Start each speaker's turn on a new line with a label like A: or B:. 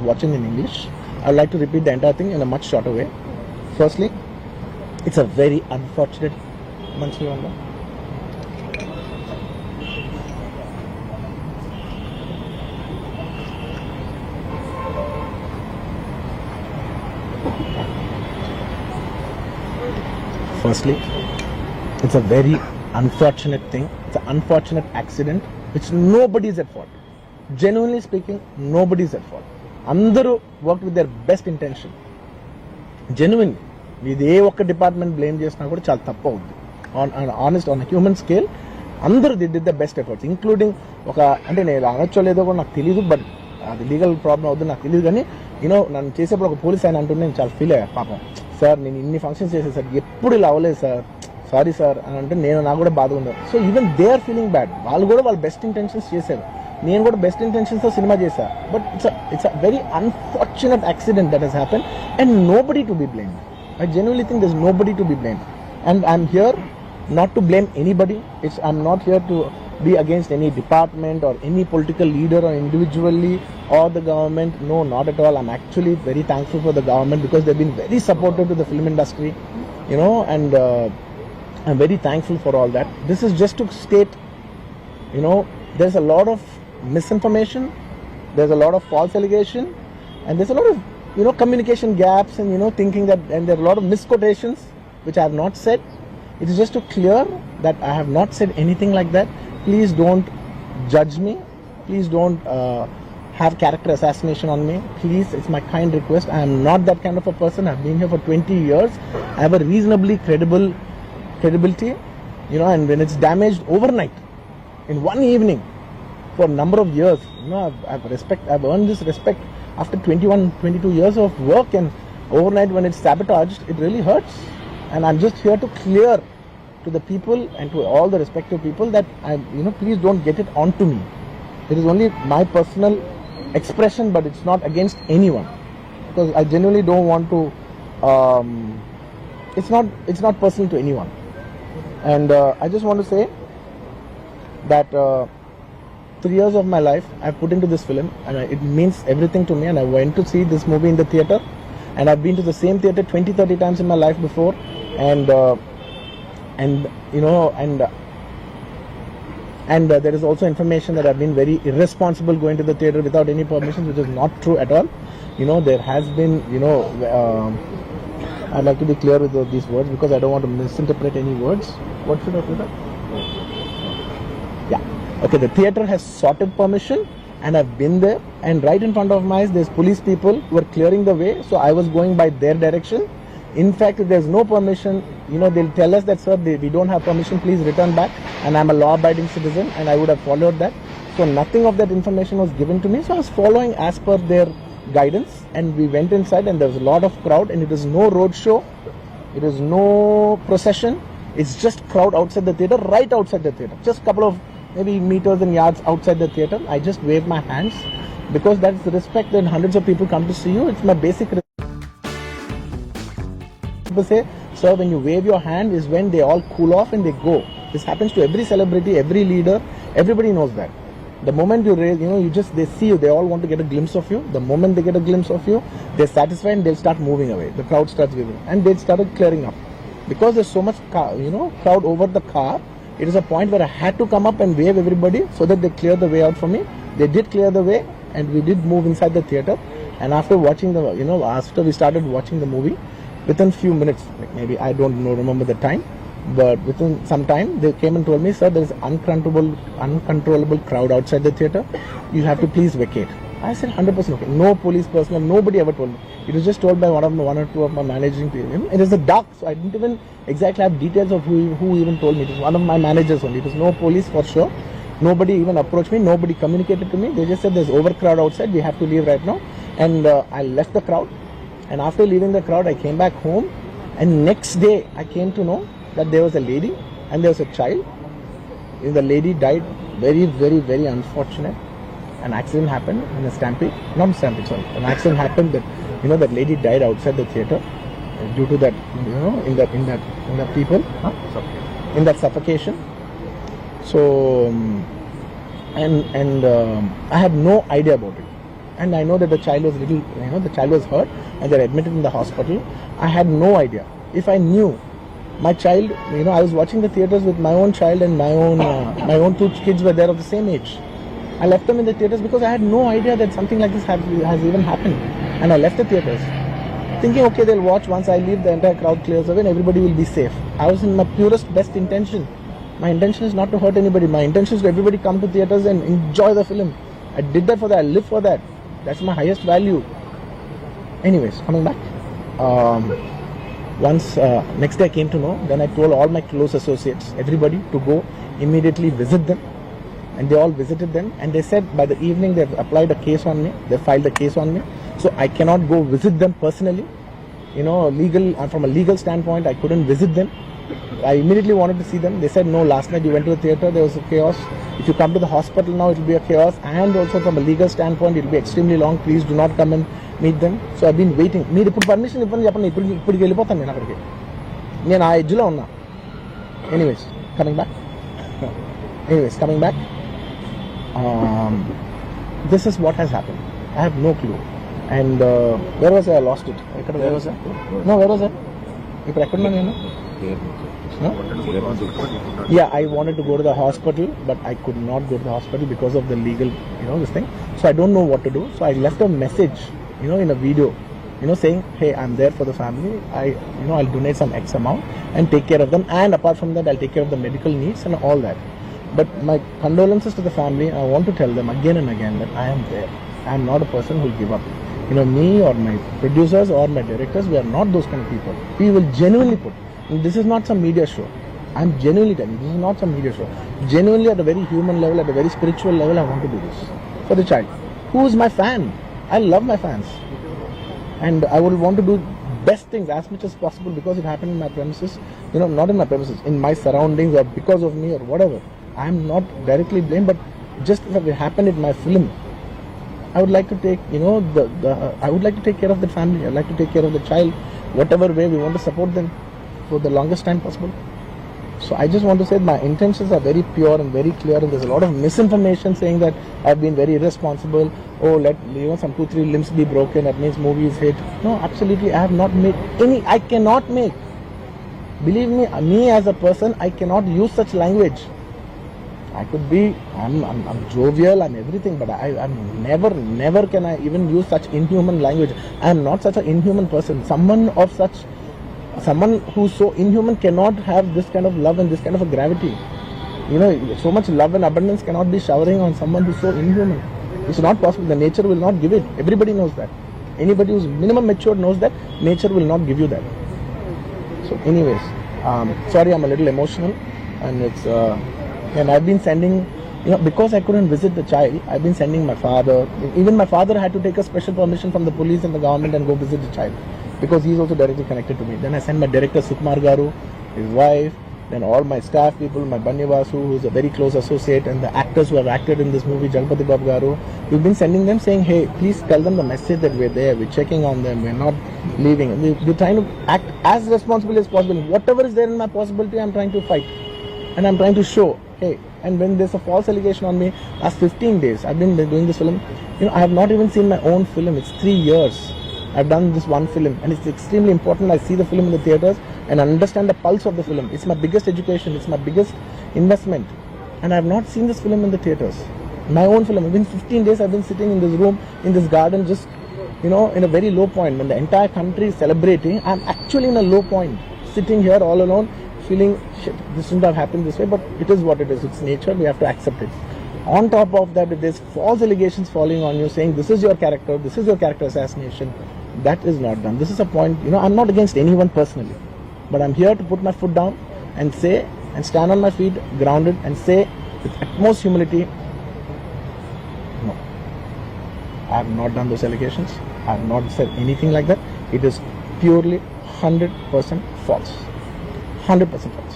A: watching in English. I would like to repeat the entire thing in a much shorter way. Firstly, it's a very unfortunate Firstly, it's a very unfortunate thing. It's an unfortunate accident which nobody is at fault. Genuinely speaking, nobody is at fault. Andaru worked with their best intention. Genuinely. With ఏ ఒక్క department blame చేసినా కూడా చాలా తప్పు అవుతుంది. On a human scale, అందరూ they did the best efforts, including ఒక అంటే నేను అనొచ్చో లేదో కూడా నాకు తెలియదు, బట్ అది లీగల్ ప్రాబ్లం అవుతుంది నాకు తెలియదు. కానీ నన్ను చేసేప్పుడు ఒక పోలీస్ ఆయన అంటుంటే నేను చాలా ఫీల్ అయ్యా. పాపం సార్ నేను ఇన్ని ఫంక్షన్స్ చేసేది సార్, ఎప్పుడు ఇలా అవ్వలేదు సార్, సారీ సార్ అని అంటే నాకు కూడా బాధ ఉంది. So even they are feeling bad. వాళ్ళు కూడా వాళ్ళ బెస్ట్ ఇంటెన్షన్స్ చేశారు, నేను కూడా బెస్ట్ ఇంటెన్షన్స్తో సినిమా చేశాను. But it's a very unfortunate accident that has happen and nobody to be blamed. I genuinely think there's nobody to be blamed. And I'm here not to blame anybody. I'm not here to be against any department or any political leader or individually or the government. No, not at all. I'm actually very thankful for the government because they've been very supportive to the film industry, and I'm very thankful for all that. This is just to state, there's a lot of misinformation, there's a lot of false allegation, and there's a lot of communication gaps and thinking that, and there are a lot of misquotations which I have not said. It is just to clear that I have not said anything like that. Please don't judge me. Please don't have character assassination on me. Please, it's my kind request. I am not that kind of a person. I've been here for 20 years. I have a reasonably credibility, and when it's damaged overnight in one evening for a number of years, I've earned this respect after 22 years of work, and overnight when it's sabotaged, it really hurts. And I'm just here to clear to the people and to all the respective people that please don't get it onto me. It is only my personal expression, but it's not against anyone, because I genuinely don't want to. It's not personal to anyone, and I just want to say that 3 years of my life I've put into this film, and it means everything to me. And I went to see this movie in the theater, and I've been to the same theater 20-30 times in my life before, and there is also information that I've been very irresponsible going to the theater without any permission, which is not true at all. There has been, I'd like to be clear with these words because I don't want to misinterpret any words. What should I do that? Yeah. Okay, the theater has sorted permission, and I've been there, and right in front of my eyes there's police people who are clearing the way, so I was going by their direction. In fact, if there's no permission, they'll tell us that, sir, we don't have permission, please return back, and I'm a law-abiding citizen, and I would have followed that. So nothing of that information was given to me, so I was following as per their guidance, and we went inside, and there was a lot of crowd, and it is no road show, it is no procession, it's just crowd outside the theater, right outside the theater, just couple of maybe meters and yards outside the theater. I just wave my hands because that's the respect that hundreds of people come to see you. It's my basic respect. People say, sir, when you wave your hand is when they all cool off and they go. This happens to every celebrity, every leader, everybody knows that. The moment you raise, they see you, they all want to get a glimpse of you. The moment they get a glimpse of you, they're satisfied and they'll start moving away. The crowd starts giving, and they started clearing up. Because there's so much crowd over the car, it is a point where I had to come up and wave everybody so that they clear the way out for me. They did clear the way, and we did move inside the theater. And after watching after we started watching the movie, within few minutes, like maybe I don't remember the time, but within some time they came and told me, sir, there is uncontrollable crowd outside the theater. You have to please vacate. I said 100% okay. No police personnel, nobody ever told me. It was just told by one or two of my managing people. It is a dark, so I didn't even exactly have details of who even told me. It was one of my managers only. It was no police for sure. Nobody even approached me. Nobody communicated to me. They just said there's overcrowd outside. We have to leave right now. And I left the crowd. And after leaving the crowd, I came back home. And next day, I came to know that there was a lady and there was a child. The lady died. Very, very, very unfortunate. An accident happened in a stampede. Not stampede, sorry. An accident happened that that lady died outside the theater due to that in that people in that suffocation. So I had no idea about it. and I know that the child was the child was hurt, and they're admitted in the hospital. I had no idea. If I knew my child, I was watching the theaters with my own child, and my own two kids were there of the same age. I left them in the theaters because I had no idea that something like this has even happened, and I left the theaters thinking, okay, they'll watch. Once I leave, the entire crowd clears away and everybody will be safe. I was in my purest best intention. My intention is not to hurt anybody. My intention is to everybody come to theaters and enjoy the film. I did that for that. I live for that. That's my highest value. Anyways, coming back. Once next day I came to know, then I told all my close associates, everybody, to go immediately visit them. And they all visited them, and they said by the evening they've applied a case on me. They filed a case on me. So I cannot go visit them personally. From a legal standpoint, I couldn't visit them. I immediately wanted to see them. They said, no, last night you went to the theater, there was a chaos. If you come to the hospital now, it will be a chaos. And also from a legal standpoint, it will be extremely long. Please do not come and meet them. So I've been waiting. Need to permission. Anyways, coming back. This is what has happened. I have no clue. And where was I lost it? Where was I? No, where was I? Yeah, I wanted to go to the hospital, but I could not go to the hospital because of the legal, this thing. So I don't know what to do. So I left a message, in a video, saying, hey, I'm there for the family. I'll donate some X amount and take care of them. And apart from that, I'll take care of the medical needs and all that. But my condolences to the family. I want to tell them again and again that I am there. I am not a person who will give up. Me or my producers or my directors, we are not those kind of people. We will genuinely put. This is not some media show. I'm genuinely telling you, this is not some media show. Genuinely at a very human level, at a very spiritual level, I want to do this for the child. Who is my fan? I love my fans. And I would want to do best things as much as possible because it happened in my premises, not in my premises, in my surroundings or because of me or whatever. I'm not directly blamed, but just if it happened in my film, I would like to take, I would like to take care of the family. I'd like to take care of the child, whatever way we want to support them for the longest time possible. So I just want to say my intentions are very pure and very clear, and there's a lot of misinformation saying that I've been very irresponsible. Oh, let some 2-3 limbs be broken, that means movie is hit. No, absolutely, I have not made any. I cannot make. Believe me as a person, I cannot use such language. I could be, I'm jovial, I'm everything, but I'm never can I even use such inhuman language. I am not such an inhuman person. Someone who's so inhuman cannot have this kind of love and this kind of a gravity. So much love and abundance cannot be showering on someone who's so inhuman. It's not possible. The nature will not give it. Everybody knows that. Anybody who's minimum matured knows that nature will not give you that. So anyways, sorry, I'm a little emotional, and and I've been sending, because I couldn't visit the child, I've been sending my father. Even my father had to take a special permission from the police and the government and go visit the child, because he's also directly connected to me. Then I sent my director Sukumar Garu, his wife, then all my staff people, my Bannivasu, who's a very close associate, and the actors who have acted in this movie, Jalpati Babu Garu. We've been sending them saying, hey, please tell them the message that we're there, we're checking on them, we're not leaving. We're trying to act as responsibly as possible. Whatever is there in my possibility, I'm trying to fight. And I'm trying to show, hey, and when there's a false allegation on me, last 15 days, I've been doing this film. I have not even seen my own film. It's 3 years. I've done this one film, and it's extremely important. I see the film in the theaters and understand the pulse of the film. It's my biggest education. It's my biggest investment. And I have not seen this film in the theaters. My own film. It's been 15 days I've been sitting in this room, in this garden, just, in a very low point. When the entire country is celebrating, I'm actually in a low point. Sitting here all alone, feeling, shit, this shouldn't have happened this way, but it is what it is. It's nature. We have to accept it. On top of that, if there's false allegations falling on you, saying this is your character assassination, that is not done. This is a point, I'm not against anyone personally, but I'm here to put my foot down and say, and stand on my feet, grounded, and say with utmost humility, no, I have not done those allegations. I have not said anything like that. It is purely 100% false. 100% false.